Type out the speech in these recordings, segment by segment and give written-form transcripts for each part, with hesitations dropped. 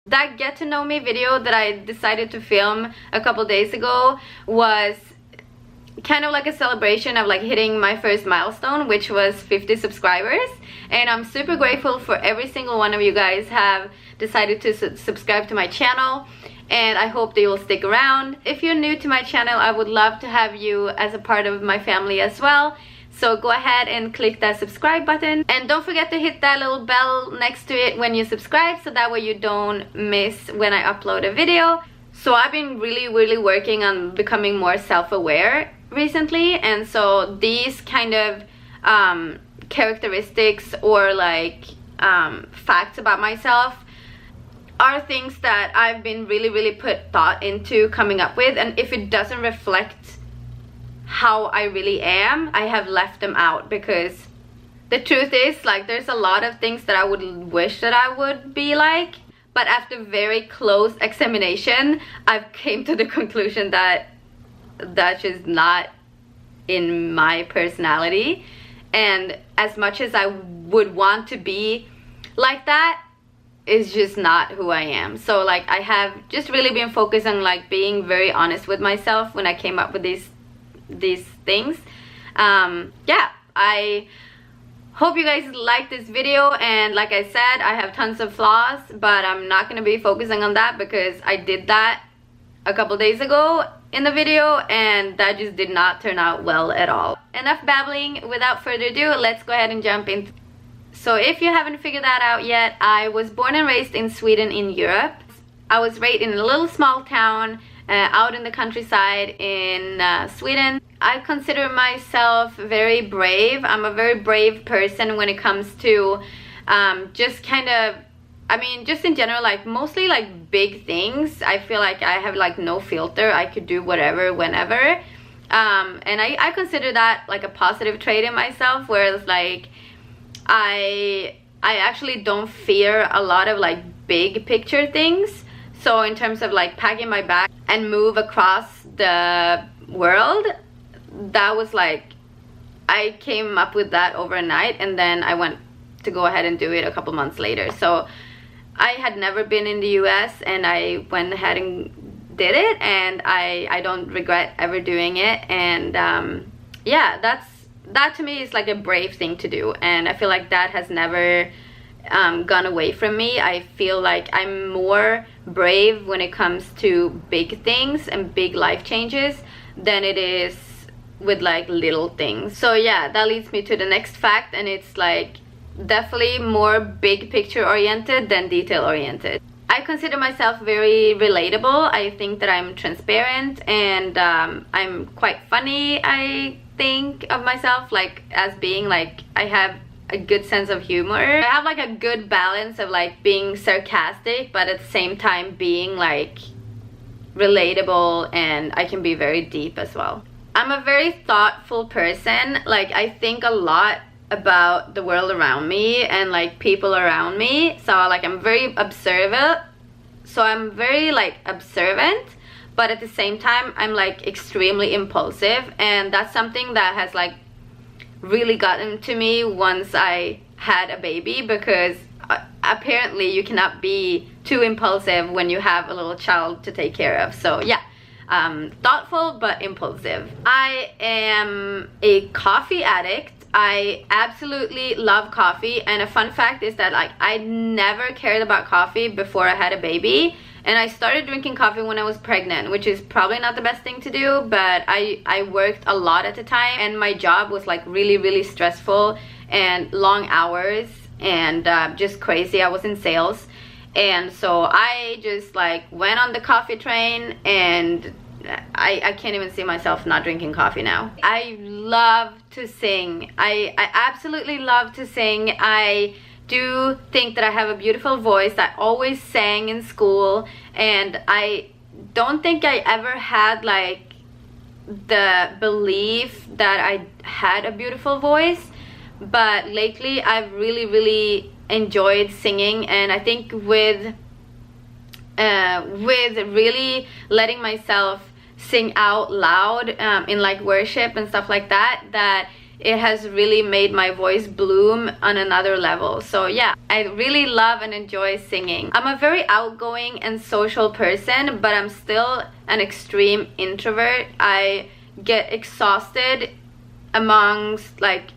That get to know me video that I decided to film a couple days ago was kind of like a celebration of like hitting my first milestone, which was 50 subscribers. And I'm super grateful for every single one of you guys have decided to subscribe to my channel, and I hope that you will stick around. If you're new to my channel, I would love to have you as a part of my family as well. So go ahead and click that subscribe button, and don't forget to hit that little bell next to it when you subscribe, so that way you don't miss when I upload a video. So I've been really working on becoming more self-aware recently, and so these kind of characteristics or like facts about myself are things that I've been really put thought into coming up with, and if it doesn't reflect how I really am, I have left them out, because the truth is, like, there's a lot of things that I would wish that I would be like, but after very close examination, I've came to the conclusion that that's just not in my personality. And as much as I would want to be like that, is just not who I am. So like, I have just really been focused on like being very honest with myself when I came up with these things. Yeah, I hope you guys like this video, and like I said, I have tons of flaws, but I'm not gonna be focusing on that because I did that a couple days ago in the video, and that just did not turn out well at all. Enough babbling. Without further ado, let's go ahead and jump in. So if you haven't figured that out yet, I was born and raised in Sweden in Europe. I was raised in a little small town out in the countryside in Sweden. I consider myself very brave. I'm a very brave person when it comes to just kind of, I mean, just in general, like mostly like big things. I feel like I have like no filter. I could do whatever, whenever. And I consider that like a positive trait in myself, whereas like I actually don't fear a lot of like big picture things. So in terms of like packing my bag and move across the world, that was like, I came up with that overnight, and then I went to go ahead and do it a couple months later. So I had never been in the US, and I went ahead and did it, and I don't regret ever doing it. And yeah, that to me is like a brave thing to do, and I feel like that has never gone away from me. I feel like I'm more brave when it comes to big things and big life changes than it is with like little things. So yeah, that leads me to the next fact, and it's like definitely more big picture oriented than detail oriented. I consider myself very relatable. I think that I'm transparent, and I'm quite funny. I think of myself like as being like, I have a good sense of humor. I have like a good balance of like being sarcastic, but at the same time being like relatable, and I can be very deep as well. I'm a very thoughtful person. Like, I think a lot about the world around me and like people around me. So like, I'm very observant. So I'm very like observant, but at the same time I'm like extremely impulsive, and that's something that has like really gotten to me once I had a baby, because apparently you cannot be too impulsive when you have a little child to take care of. So yeah, thoughtful but impulsive. I am a coffee addict. I absolutely love coffee, and a fun fact is that like, I never cared about coffee before I had a baby, and I started drinking coffee when I was pregnant, which is probably not the best thing to do, but I worked a lot at the time, and my job was like really stressful and long hours and just crazy. I was in sales, and so I just like went on the coffee train, and I can't even see myself not drinking coffee now. I love to sing. I absolutely love to sing. I do think that I have a beautiful voice. I always sang in school, and I don't think I ever had like the belief that I had a beautiful voice, but lately I've really enjoyed singing, and I think with really letting myself sing out loud in like worship and stuff like that, that it has really made my voice bloom on another level. So yeah, I really love and enjoy singing. I'm a very outgoing and social person, but I'm still an extreme introvert. I get exhausted amongst, like,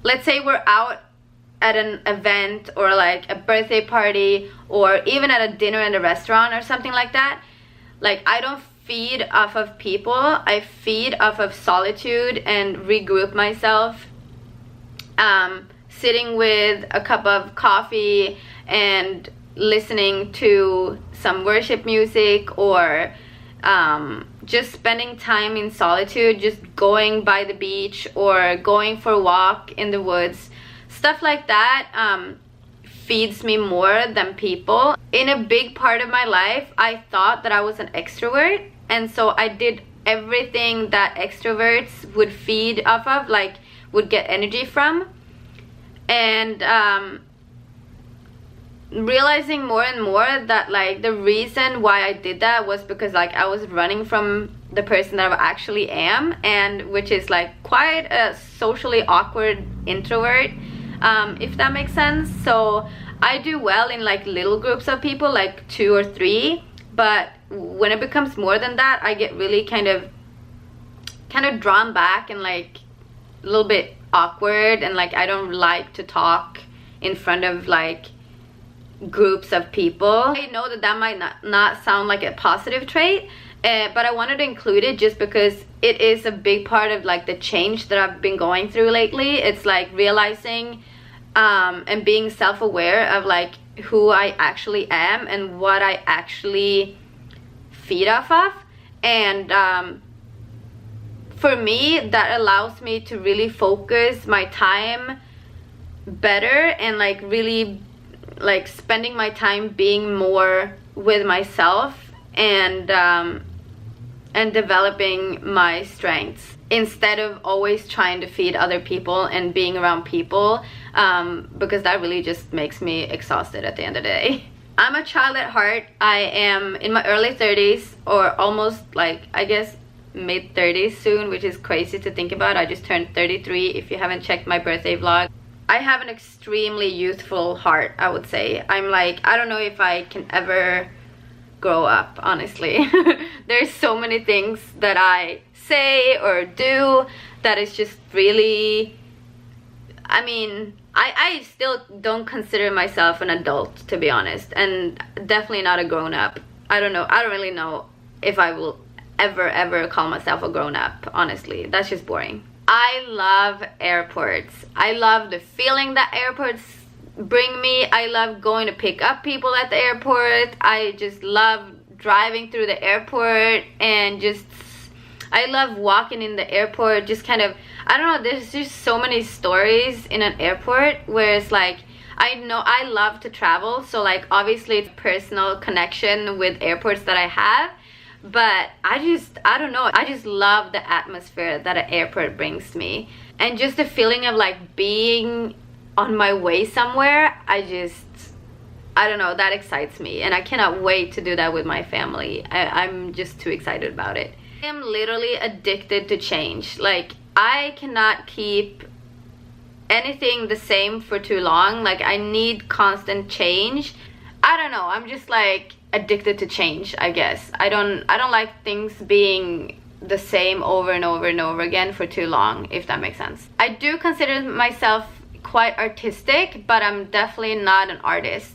let's say we're out at an event or like a birthday party or even at a dinner in a restaurant or something like that. Like, I don't feed off of people, I feed off of solitude and regroup myself, sitting with a cup of coffee and listening to some worship music, or just spending time in solitude, just going by the beach or going for a walk in the woods. Stuff like that feeds me more than people. In a big part of my life, I thought that I was an extrovert, and so I did everything that extroverts would feed off of, like would get energy from. And realizing more and more that like the reason why I did that was because like I was running from the person that I actually am, and which is like quite a socially awkward introvert, if that makes sense. So I do well in like little groups of people, like 2 or 3, but when it becomes more than that, I get really kind of drawn back and like a little bit awkward, and like I don't like to talk in front of like groups of people. I know that that might not sound like a positive trait, but I wanted to include it just because it is a big part of like the change that I've been going through lately. It's like realizing and being self-aware of like who I actually am and what I actually feed off of. And for me, that allows me to really focus my time better, and like really like spending my time being more with myself and developing my strengths, instead of always trying to feed other people and being around people, because that really just makes me exhausted at the end of the day. I'm a child at heart. I am in my early 30s, or almost like I guess mid 30s soon, which is crazy to think about. I just turned 33 if you haven't checked my birthday vlog. I have an extremely youthful heart, I would say. I'm like, I don't know if I can ever grow up, honestly. There's so many things that I say or do that is just really, I mean, I still don't consider myself an adult, to be honest, and definitely not a grown-up. I don't know, I don't really know if I will ever call myself a grown-up, honestly. That's just boring. I love airports. I love the feeling that airports bring me. I love going to pick up people at the airport. I just love driving through the airport, and just I love walking in the airport, just kind of, I don't know, there's just so many stories in an airport where it's like, I know I love to travel, so like obviously it's personal connection with airports that I have, but I don't know, I just love the atmosphere that an airport brings me, and just the feeling of like being on my way somewhere. I don't know, that excites me, and I cannot wait to do that with my family. I'm just too excited about it. I am literally addicted to change. Like, I cannot keep anything the same for too long. Like, I need constant change. I don't know, I'm just like addicted to change, I guess. I don't like things being the same over and over and over again for too long, if that makes sense. I do consider myself quite artistic, but I'm definitely not an artist.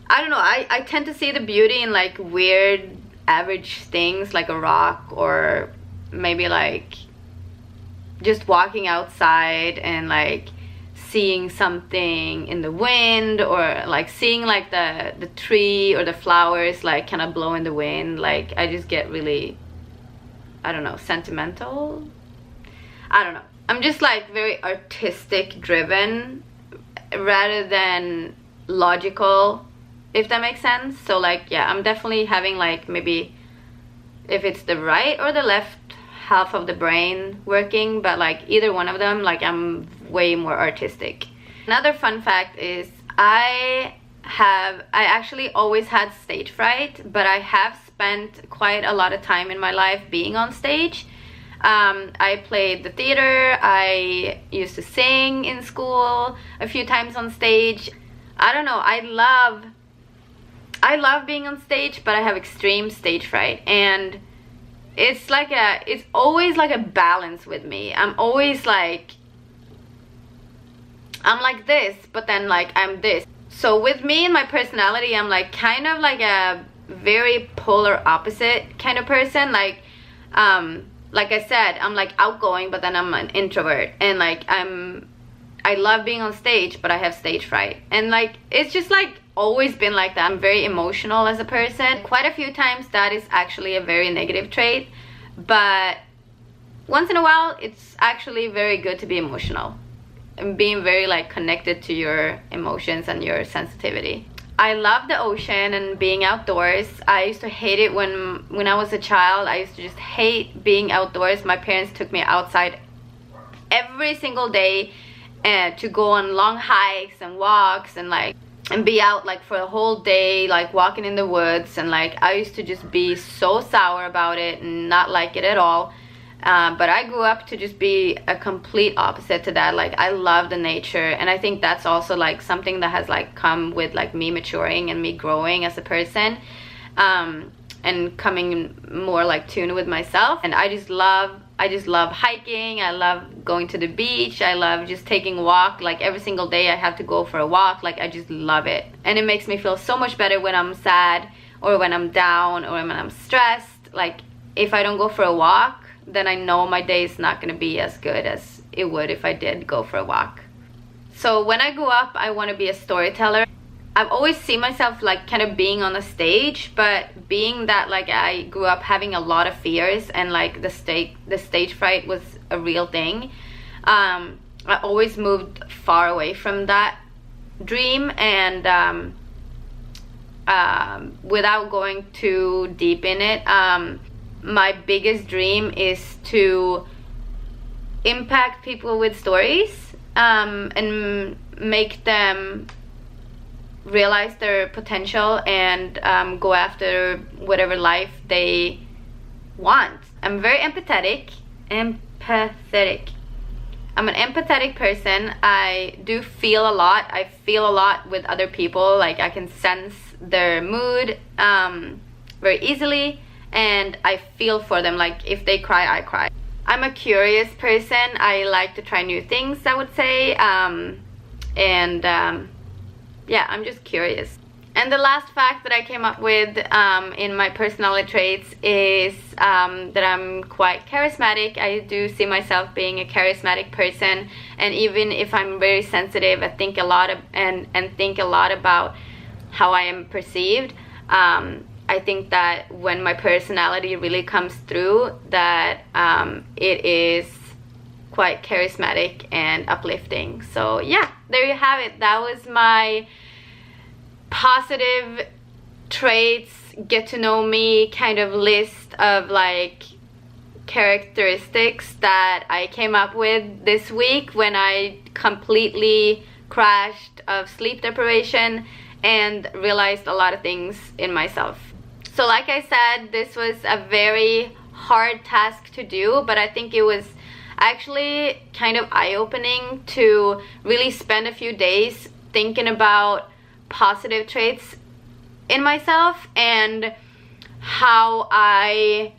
I don't know, I tend to see the beauty in like weird average things, like a rock, or maybe like just walking outside and like seeing something in the wind, or like seeing like the tree or the flowers like kind of blow in the wind. Like, I just get really, I don't know, sentimental. I don't know, I'm just like very artistic driven rather than logical, if that makes sense. So like, yeah, I'm definitely having like, maybe if it's the right or the left half of the brain working, but like either one of them, like I'm way more artistic. Another fun fact is I actually always had stage fright, but I have spent quite a lot of time in my life being on stage. I played the theater. I used to sing in school a few times on stage. I don't know, I love being on stage, but I have extreme stage fright, and it's always like a balance with me. I'm always like, I'm like this, but then like I'm this. So with me and my personality, I'm like kind of like a very polar opposite kind of person. Like I said, I'm like outgoing, but then I'm an introvert, and like I love being on stage, but I have stage fright, and like it's just like always been like that. I'm very emotional as a person. Quite a few times that is actually a very negative trait, but once in a while it's actually very good to be emotional and being very like connected to your emotions and your sensitivity. I love the ocean and being outdoors. I used to hate it when I was a child. I used to just hate being outdoors. My parents took me outside every single day to go on long hikes and walks and be out like for a whole day, like walking in the woods, and like I used to just be so sour about it and not like it at all. But I grew up to just be a complete opposite to that. Like I love the nature, and I think that's also like something that has like come with like me maturing and me growing as a person, and coming more like tuned with myself. And I just love hiking. I love going to the beach. I love just taking a walk. Like every single day I have to go for a walk. Like I just love it, and it makes me feel so much better when I'm sad or when I'm down or when I'm stressed. Like if I don't go for a walk, then I know my day is not going to be as good as it would if I did go for a walk. So when I grew up, I want to be a storyteller. I've always seen myself like kind of being on a stage, but being that like I grew up having a lot of fears and like the stage fright was a real thing, I always moved far away from that dream. And without going too deep in it, my biggest dream is to impact people with stories, and make them realize their potential and go after whatever life they want. I'm very empathetic. I'm an empathetic person. I do feel a lot. I feel a lot with other people. Like I can sense their mood very easily, and I feel for them. Like if they cry, I cry. I'm a curious person. I like to try new things, I would say, yeah, I'm just curious. And the last fact that I came up with in my personality traits is that I'm quite charismatic. I do see myself being a charismatic person, and even if I'm very sensitive, I think a lot and think a lot about how I am perceived. I think that when my personality really comes through, that it is quite charismatic and uplifting. So yeah, there you have it. That was my positive traits, get to know me kind of list of like characteristics that I came up with this week when I completely crashed of sleep deprivation and realized a lot of things in myself. So like I said, this was a very hard task to do, but I think it was actually kind of eye-opening to really spend a few days thinking about positive traits in myself and how I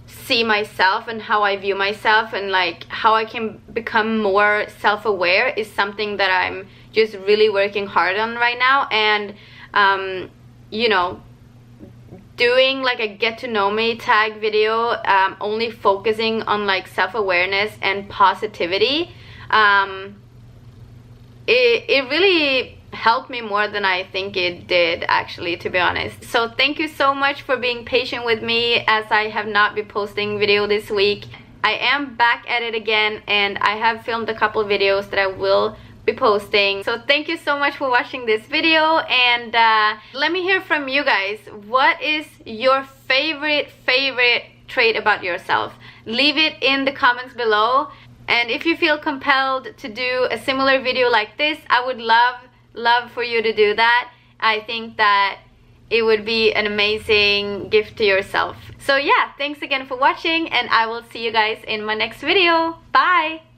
see myself and how I view myself, and like how I can become more self-aware is something that I'm just really working hard on right now. And you know, doing like a get to know me tag video, only focusing on like self-awareness and positivity, it really helped me more than I think it did, actually, to be honest. So thank you so much for being patient with me as I have not been posting video this week. I am back at it again, and I have filmed a couple videos that I will be posting. So thank you so much for watching this video, and let me hear from you guys. What is your favorite trait about yourself? Leave it in the comments below, and if you feel compelled to do a similar video like this, I would love for you to do that. I think that it would be an amazing gift to yourself. So yeah, thanks again for watching, and I will see you guys in my next video. Bye!